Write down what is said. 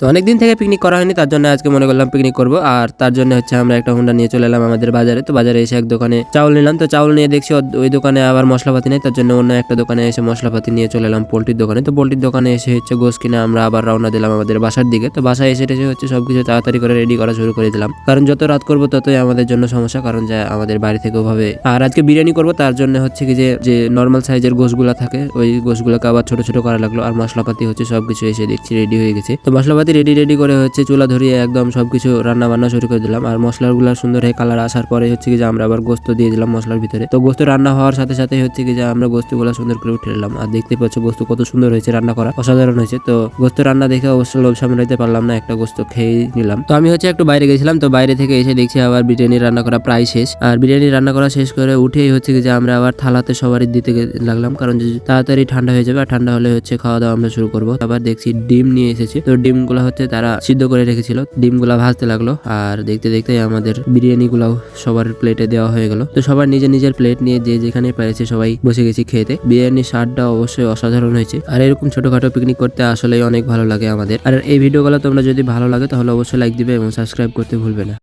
তো অনেকদিন থেকে পিকনিক করা হয়নি, তার জন্য আজকে মনে করলাম পিকনিক করব। আর তার জন্য হচ্ছে আমরা একটা হুন্ডা নিয়ে চলে এলাম আমাদের বাজারে। তো বাজারে এসে এক দোকানে চাউল নিলাম। তো চাউল নিয়ে দেখছি ওই দোকানে আবার মশলাপাতি নেই, তার জন্য অন্য একটা দোকানে এসে মশলাপাতি নিয়ে চলে এলাম পোল্ট্রির দোকানে। তো পোল্ট্রির দোকানে এসে হচ্ছে গোস কিনে আমরা আবার রওনা দিলাম আমাদের বাসার দিকে। তো বাসায় এসে হচ্ছে সবকিছু তাড়াতাড়ি করে রেডি করা শুরু করে দিলাম, কারণ যত রাত করবো ততই আমাদের জন্য সমস্যা, কারণ যা আমাদের বাড়ি থেকে ওভাবে। আর আজকে বিরিয়ানি করব, তার জন্য হচ্ছে কি যে নর্মাল সাইজের গোসগুলা থাকে ওই গোসগুলোকে আবার ছোট ছোট করা লাগলো। আর মশলাপাতি হচ্ছে সবকিছু এসে দেখছি রেডি হয়ে গেছে। তো মশলাপাতি রেডি করে হচ্ছে চুলা ধরিয়ে একদম সবকিছু রান্না বান্না শুরু করে দিলাম। আর মশলাগুলো সুন্দর হয়ে কালার আসার পরে হচ্ছে কি যে আমরা আবার গোস্ত দিয়ে দিলাম মশলার ভিতরে। তো গোস্ত রান্না হওয়ার সাথে সাথে হচ্ছে কি যে আমরা গোস্তগুলো সুন্দর করে উঠে নিলাম। আর দেখতে পাচ্ছ গোস্ত কত সুন্দর হয়েছে, রান্না করা অসাধারণ হয়েছে। তো গোস্ত রান্না দেখে অবশ্য লোভ সামলাইতে পারলাম না, একটা গোস্ত খেয়ে নিলাম। তো আমি হচ্ছে একটু বাইরে গেছিলাম, তো বাইরে থেকে এসে দেখছি আবার বিরিয়ানি রান্না করা প্রায় শেষ। আর বিরিয়ানি রান্না করা শেষ করে উঠেই হচ্ছে কি যে আমরা আবার থালাতে সবারই দিতে লাগলাম, কারণ তাড়াতাড়ি ঠান্ডা হয়ে যাবে। আর ঠান্ডা হলে হচ্ছে খাওয়া দাওয়া আমরা শুরু করবো। আবার দেখছি ডিম নিয়ে এসেছে, তো ডিমগুলো হচ্ছে তারা সিদ্ধ করে রেখেছিল, ডিমগুলা ভাজতে লাগলো। আর দেখতে দেখতে আমাদের বিরিয়ানি গুলাও সবার প্লেটে দেওয়া হয়ে গেল। তো সবার নিজের নিজের প্লেট নিয়ে যে যেখানে পেরেছে সবাই বসে গেছি খেতে। বিরিয়ানির স্বাদটা অবশ্যই অসাধারণ হয়েছে। আর এরকম ছোটখাটো পিকনিক করতে আসলেই অনেক ভালো লাগে আমাদের। আর এই ভিডিওগুলো তোমরা যদি ভালো লাগে তাহলে অবশ্যই লাইক দিবে এবং সাবস্ক্রাইব করতে ভুলবে না।